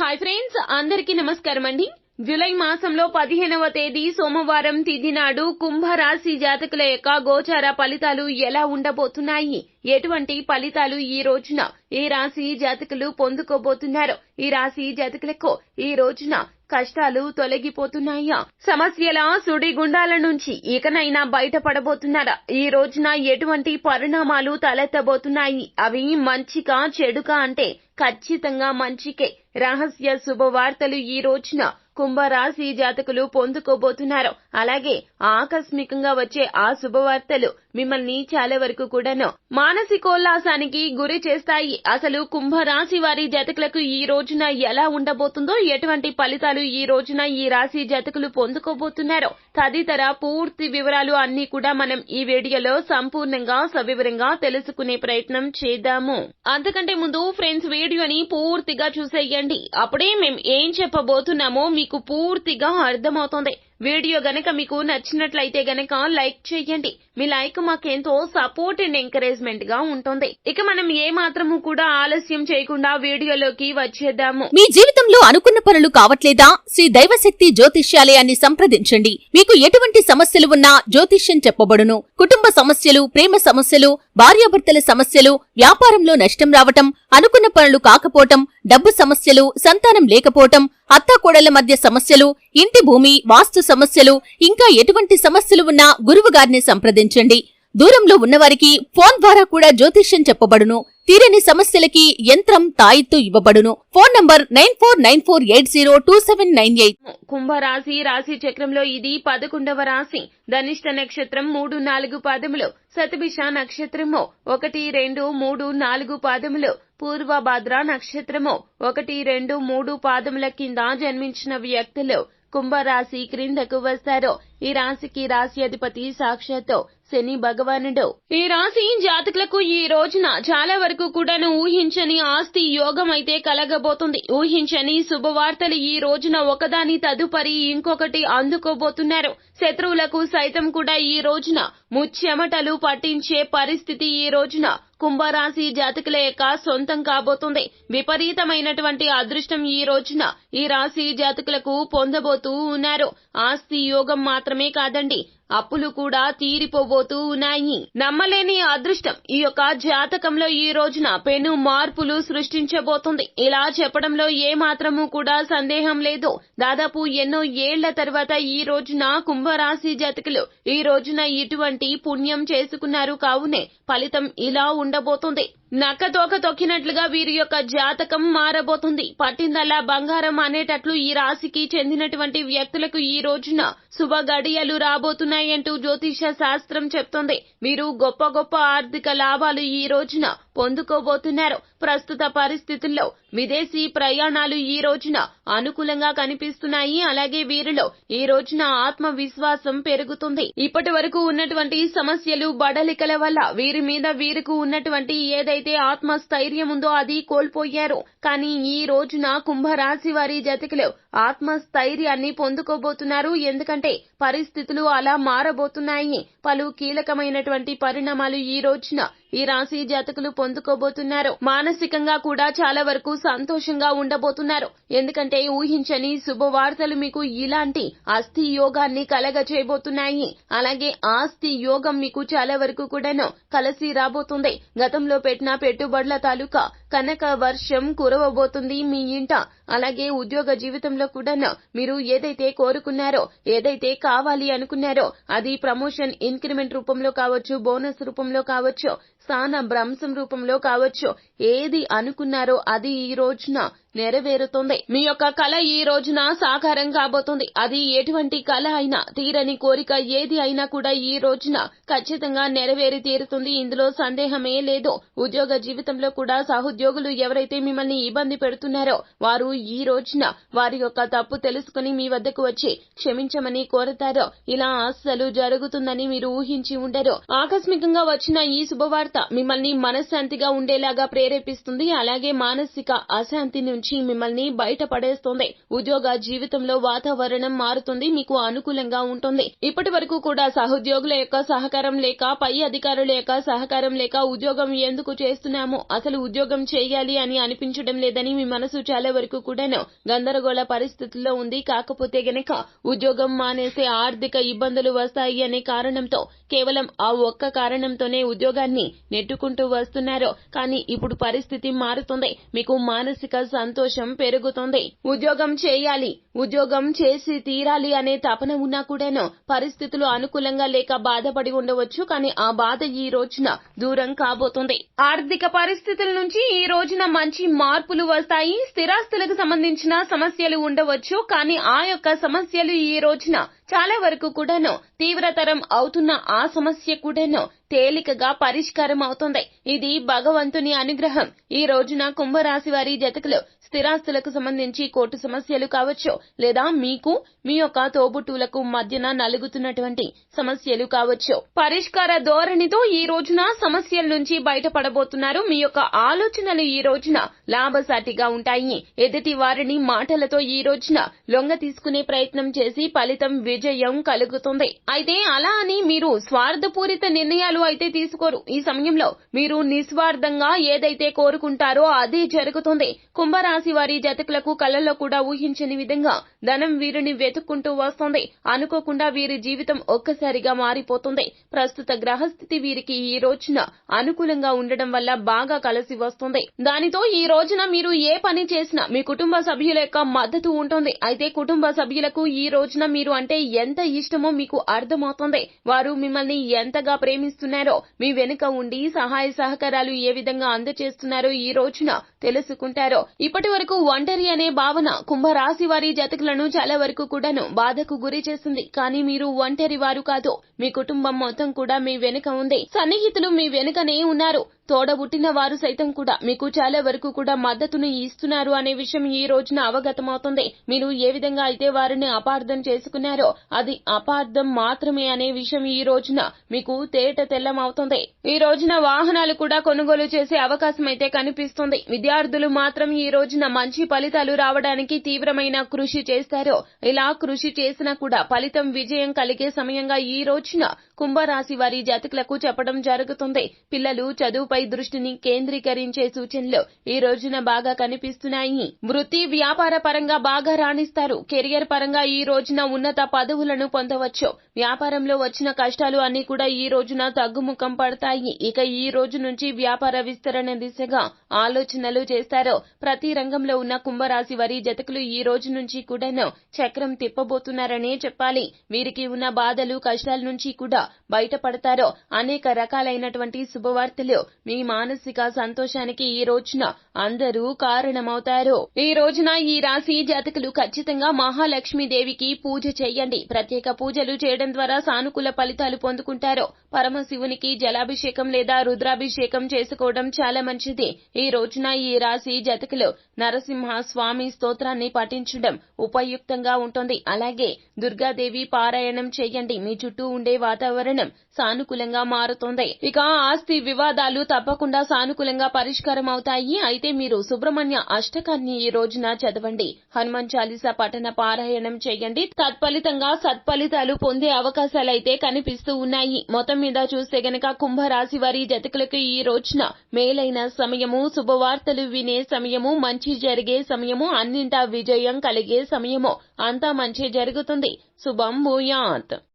Hi friends, అందరికీ నమస్కారం అండి. జూలై మాసంలో 15వ తేదీ సోమవారం తిథి నాడు కుంభరాశి జాతకుల యొక్క గోచార ఫలితాలు ఎలా ఉండబోతున్నాయి, ఎటువంటి ఫలితాలు ఈ రోజున ఈ రాశి జాతకులు పొందుకోబోతున్నారు, ఈ రాశి జాతకులకు ఈ రోజున కష్టాలు తొలగిపోతున్నాయా, సమస్యల సుడిగుండాల నుంచి ఇకనైనా బయటపడబోతున్నారా, ఈ రోజున ఎటువంటి పరిణామాలు తలెత్తబోతున్నాయి, అవి మంచిగా చెడుగా అంటే ఖచ్చితంగా మంచికే. రహస్య శుభవార్తలు ఈ రోజున కుంభరాశి జాతకులు పొందుకోబోతున్నారు. అలాగే ఆకస్మికంగా వచ్చే ఆ శుభవార్తలు మిమ్మల్ని చాలా వరకు కూడాను మానసికోల్లాసానికి గురి చేస్తాయి. అసలు కుంభరాశి వారి జాతకులకు ఈ రోజున ఎలా ఉండబోతుందో, ఎటువంటి ఫలితాలు ఈ రోజున ఈ రాశి జాతకులు పొందుకోబోతున్నారో తదితర పూర్తి వివరాలు అన్ని కూడా మనం ఈ వీడియోలో సంపూర్ణంగా సవివరంగా తెలుసుకునే ప్రయత్నం చేద్దాము. అంతకంటే ముందు ఫ్రెండ్స్, వీడియోని పూర్తిగా చూసేయండి. అప్పుడే మేము ఏం చెప్పబోతున్నామో మీకు పూర్తిగా అర్థమవుతుంది. వీడియో గనక మీకు నచ్చినట్లయితే గనక లైక్ చేయండి. మీ లైక్ మాకెంతో సపోర్ట్ అండ్ ఎంకరేజ్మెంట్ గా ఉంటుంది. ఇక మనం ఏ మాత్రము కూడా ఆలస్యం చేయకుండా వీడియోలోకి వచ్చేద్దాము. మీ జీవితంలో అనుకున్న పనులు కావట్లేదా? శ్రీ దైవశక్తి జ్యోతిష్యాలయాన్ని సంప్రదించండి. మీకు ఎటువంటి సమస్యలు ఉన్నా జ్యోతిష్యం చెప్పబడును. కుటుంబ సమస్యలు, ప్రేమ సమస్యలు, భార్యాభర్తల సమస్యలు, వ్యాపారంలో నష్టం రావటం, అనుకున్న పనులు కాకపోవటం, డబ్బు సమస్యలు, సంతానం లేకపోవటం, అత్తాకోడళ్ల మధ్య సమస్యలు, ఇంటి భూమి, వాస్తు సమస్యలు, ఇంకా ఎటువంటి సమస్యలు ఉన్నా గురువు గారిని సంప్రదించండి. దూరంలో ఉన్నవారికి ఫోన్ ద్వారా కూడా జ్యోతిష్యం చెప్పబడును. తీరని సమస్యలకి యంత్రం, తాయిత్తు ఇవ్వబడును. Phone number 9494802798. కుంభరాశి రాశి చక్రంలో ఇది 11వ రాశి. ధనిష్ట నక్షత్రం 3-4 పాదములు, శతభిష నక్షత్రము 1, 2, 3, 4 పాదములు, పూర్వభాద్ర నక్షత్రము 1, 2, 3 పాదముల కింద జన్మించిన వ్యక్తులు కుంభరాశి క్రిందకు వస్తారు. ఈ రాశికి రాశి అధిపతి సాక్షాత్తు శని భగవానుడు. ఈ రాశి జాతకులకు ఈ రోజున చాలా వరకు కూడాను ఊహించని ఆస్తి యోగం అయితే కలగబోతుంది. ఊహించని శుభవార్తలు ఈ రోజున ఒకదాని తదుపరి ఇంకొకటి అందుకోబోతున్నారు. శత్రువులకు సైతం కూడా ఈ రోజున ముచ్చెమటలు పట్టించే పరిస్థితి ఈ రోజున కుంభరాశి జాతకుల యొక్క సొంతం కాబోతుంది. విపరీతమైనటువంటి అదృష్టం ఈ రోజున ఈ రాశి జాతకులకు పొందబోతూ ఉన్నారు. ఆస్తి యోగం మాత్రమే కాదండి, అప్పులు కూడా తీరిపోబోతూ ఉన్నాయి. నమ్మలేని అదృష్టం ఈ యొక్క జాతకంలో ఈ రోజున పెను మార్పులు సృష్టించబోతుంది. ఇలా చెప్పడంలో ఏ మాత్రము కూడా సందేహం లేదు. దాదాపు ఎన్నో ఏళ్ల తర్వాత ఈ రోజున కుంభరాశి జాతకులు ఈ రోజున ఇటువంటి పుణ్యం చేసుకున్నారు. కావునే ఫలితం ఇలా ఉండబోతుంది. నక్కతోక తొక్కినట్లుగా వీరి యొక్క జాతకం మారబోతుంది. పట్టిందల్లా బంగారం అనేటట్లు ఈ రాశికి చెందినటువంటి వ్యక్తులకు ఈ రోజున శుభ గడియలు రాబోతున్నాయంటూ జ్యోతిష శాస్త్రం చెప్తోంది. వీరు గొప్ప గొప్ప ఆర్థిక లాభాలు ఈ రోజున పొందుకోబోతున్నారు. ప్రస్తుత పరిస్థితుల్లో విదేశీ ప్రయాణాలు ఈ రోజున అనుకూలంగా కనిపిస్తున్నాయి. అలాగే వీరిలో ఈ రోజున ఆత్మవిశ్వాసం పెరుగుతుంది. ఇప్పటి వరకు ఉన్నటువంటి సమస్యలు, బడలికల వల్ల వీరి మీద వీరికి ఉన్నటువంటి ఏదైతే ఆత్మస్థైర్యం ఉందో అది కోల్పోయారు. కానీ ఈ రోజున కుంభరాశి వారి జాతకులు ఆత్మస్థైర్యాన్ని పొందుకోబోతున్నారు. ఎందుకంటే పరిస్థితులు అలా మారబోతున్నాయి. పలు కీలకమైనటువంటి పరిణామాలు ఈ రోజున ఈ రాశి జాతకులు పొందుకోబోతున్నారు. మానసికంగా కూడా చాలా వరకు సంతోషంగా ఉండబోతున్నారు. ఎందుకంటే ఊహించని శుభవార్తలు మీకు ఇలాంటి ఆస్తి యోగాన్ని కలగచేయబోతున్నాయి. అలాగే ఆస్తి యోగం మీకు చాలా వరకు కూడాను కలిసి రాబోతుంది. గతంలో పెట్టిన పెట్టుబడుల తాలూకా కనక వర్షం కురవబోతుంది మీ ఇంట. అలాగే ఉద్యోగ జీవితంలో కూడాను మీరు ఏదైతే కోరుకున్నారో, ఏదైతే కావాలి అనుకున్నారో అది ప్రమోషన్, ఇంక్రిమెంట్ రూపంలో కావచ్చు, బోనస్ రూపంలో కావచ్చు, స్థాన భ్రంశం రూపంలో కావచ్చు, ఏది అనుకున్నారో అది ఈ రోజున నెరవేరుతుంది. మీ యొక్క కళ ఈ రోజున సాకారం కాబోతుంది. అది ఎటువంటి కళ అయినా, తీరని కోరిక ఏది అయినా కూడా ఈ రోజున ఖచ్చితంగా నెరవేరి తీరుతుంది. ఇందులో సందేహమే లేదు. ఉద్యోగ జీవితంలో కూడా సహోద్యోగులు ఎవరైతే మిమ్మల్ని ఇబ్బంది పెడుతున్నారో వారు ఈ రోజున వారి యొక్క తప్పు తెలుసుకుని మీ వద్దకు వచ్చి క్షమించమని కోరతారో. ఇలా అస్సలు జరుగుతుందని మీరు ఊహించి ఉండరు. ఆకస్మికంగా వచ్చిన ఈ శుభవార్త మిమ్మల్ని మనశ్శాంతిగా ఉండేలాగా ప్రేరేపిస్తుంది. అలాగే మానసిక అశాంతి నుంచి మిమ్మల్ని బయటపడేస్తుంది. ఉద్యోగ జీవితంలో వాతావరణం మారుతుంది, మీకు అనుకూలంగా ఉంటుంది. ఇప్పటి వరకు కూడా సహోద్యోగుల యొక్క సహకారం లేక, పై అధికారుల యొక్క సహకారం లేక ఉద్యోగం ఎందుకు చేస్తున్నాము, అసలు ఉద్యోగం చేయాలి అని అనిపించడం లేదని మీ మనసు చాలా వరకు కూడాను గందరగోళ పరిస్థితుల్లో ఉంది. కాకపోతే గనక ఉద్యోగం మానేసే ఆర్థిక ఇబ్బందులు వస్తాయి అనే కారణంతో, కేవలం ఆ ఒక్క కారణంతోనే ఉద్యోగాన్ని నెట్టుకుంటూ వస్తున్నారు. కానీ ఇప్పుడు పరిస్థితి మారుతుంది, మీకు మానసిక సంతోషం పెరుగుతుంది. ఉద్యోగం చేయాలి, ఉద్యోగం చేసి తీరాలి అనే తపన ఉన్నా కూడాను పరిస్థితులు అనుకూలంగా లేక బాధపడి ఉండవచ్చు. కానీ ఆ బాధ ఈ రోజున దూరం కాబోతుంది. ఆర్థిక పరిస్థితుల నుంచి ఈ రోజున మంచి మార్పులు వస్తాయి. స్థిరాస్తులకు సంబంధించిన సమస్యలు ఉండవచ్చు, కానీ ఆ యొక్క సమస్యలు ఈ రోజున చాలా వరకు కూడాను తీవ్రతరం అవుతున్న ఆ సమస్య కూడాను తేలికగా పరిష్కారం అవుతుంది. ఇది భగవంతుని అనుగ్రహం. ఈ రోజున కుంభరాశి వారి జాతకులు స్థిరాస్తులకు సంబంధించి కోర్టు సమస్యలు కావచ్చు, లేదా మీకు మీ యొక్క తోబుట్టువులకు మధ్యన నలుగుతున్నటువంటి సమస్యలు కావచ్చు. పరిష్కార ధోరణితో ఈ రోజున సమస్యల నుంచి బయటపడబోతున్నారు. మీ యొక్క ఆలోచనలు ఈ రోజున లాభసాటిగా ఉంటాయి. ఎదుటి వారిని మాటలతో ఈ రోజున లొంగ తీసుకునే ప్రయత్నం చేసి ఫలితం విజయం కలుగుతుంది. అయితే అలా అని మీరు స్వార్థపూరిత నిర్ణయాలు అయితే తీసుకోరు. ఈ సమయంలో మీరు నిస్వార్థంగా ఏదైతే కోరుకుంటారో అదే జరుగుతుంది. కుంభరాశి వారి జాతకులకు కలలో కూడా ఊహించని విధంగా ధనం వీరిని వెతుక్కుంటూ వస్తుంది. అనుకోకుండా వీరి జీవితం ఒక్కసారిగా మారిపోతుంది. ప్రస్తుత గ్రహస్థితి వీరికి ఈ రోజున అనుకూలంగా ఉండడం వల్ల బాగా కలిసి వస్తుంది. దానితో ఈ రోజున మీరు ఏ పని చేసినా మీ కుటుంబ సభ్యుల యొక్క మద్దతు ఉంటుంది. అయితే కుటుంబ సభ్యులకు ఈ రోజున మీరు అంటే ఎంత ఇష్టమో మీకు అర్థమవుతుంది. వారు మిమ్మల్ని ఎంతగా ప్రేమిస్తున్నారో, మీ వెనుక ఉండి సహాయ సహకారాలు ఏ విధంగా అందజేస్తున్నారో ఈ రోజున తెలుసుకుంటారో. ఇప్పటి వరకు ఒంటరి అనే భావన కుంభరాశి వారి జాతకులను చాలా వరకు కూడాను బాధకు గురి చేసింది. కానీ మీరు ఒంటరి వారు కాదు, మీ కుటుంబం మొత్తం కూడా మీ వెనుక ఉంది. సన్నిహితులు మీ వెనుకనే ఉన్నారు. తోడబుట్టిన వారు సైతం కూడా మీకు చాలా వరకు కూడా మద్దతును ఇస్తున్నారు అనే విషయం ఈ రోజున అవగతమవుతుంది. మీరు ఏ విధంగా అయితే వారిని అపార్థం చేసుకున్నారో అది అపార్థం మాత్రమే అనే విషయం ఈ రోజున మీకు తేట తెల్లమవుతుంది. ఈ రోజున వాహనాలు కూడా కొనుగోలు చేసే అవకాశం అయితే కనిపిస్తుంది. విద్యార్థులు మాత్రం ఈ రోజున మంచి ఫలితాలు రావడానికి తీవ్రమైన కృషి చేస్తారో, ఇలా కృషి చేసినా కూడా ఫలితం విజయం కలిగే సమయంగా ఈ రోజున కుంభరాశి వారి జాతకులకు చెప్పడం జరుగుతుంది. పిల్లలు చదువుపై దృష్టిని కేంద్రీకరించే సూచనలు ఈ రోజున బాగా కనిపిస్తున్నాయి. వృత్తి వ్యాపార పరంగా బాగా రాణిస్తారు. కెరియర్ పరంగా ఈ రోజున ఉన్నత పదవులను పొందవచ్చు. వ్యాపారంలో వచ్చిన కష్టాలు అన్ని కూడా ఈ రోజున తగ్గుముఖం పడతాయి. ఇక ఈ రోజు నుంచి వ్యాపార విస్తరణ దిశగా ఆలోచనలు చేస్తారు. ప్రతి రంగంలో ఉన్న కుంభరాశి వారి జాతకులు ఈ రోజు నుంచి కూడాను చక్రం తిప్పబోతున్నారనే చెప్పాలి. వీరికి ఉన్న బాధలు కష్టాల నుంచి కూడా బయటపడతారో. అనేక రకాలైనటువంటి శుభవార్తలు మీ మానసిక సంతోషానికి ఈ రోజున అందరూ కారణమవుతారు. ఈ రోజున ఈ రాశి జాతకులు ఖచ్చితంగా మహాలక్ష్మీదేవికి పూజ చేయండి. ప్రత్యేక పూజలు చేయడం ద్వారా సానుకూల ఫలితాలు పొందుకుంటారు. పరమశివునికి జలాభిషేకం లేదా రుద్రాభిషేకం చేసుకోవడం చాలా మంచిది. ఈ రోజున ఈ రాశి జాతకులు నరసింహ స్వామి స్తోత్రాన్ని పఠించడం ఉపయుక్తంగా ఉంటుంది. అలాగే దుర్గాదేవి పారాయణం చేయండి. మీ చుట్టూ ఉండే వాతావరణం సానుకూలంగా మారుతుంది. ఇక ఆస్తి వివాదాలు తప్పకుండా సానుకూలంగా పరిష్కారం అవుతాయి. అయితే మీరు సుబ్రహ్మణ్య అష్టకాన్ని ఈ రోజున చదవండి. హనుమాన్ చాలీసా పఠన పారాయణం చేయండి. తత్ఫలితంగా సత్ఫలితాలు పొందే అవకాశాలైతే కనిపిస్తూ ఉన్నాయి. మొత్తం మీద చూస్తే గనక కుంభరాశి వారి జాతకులకు ఈ రోజున మేలైన సమయము, శుభవార్తలు వినే సమయము, మంచి జరిగే సమయము, అన్నింటా విజయం కలిగే సమయము. అంతా మంచి జరుగుతుంది. శుభం భూయాత్.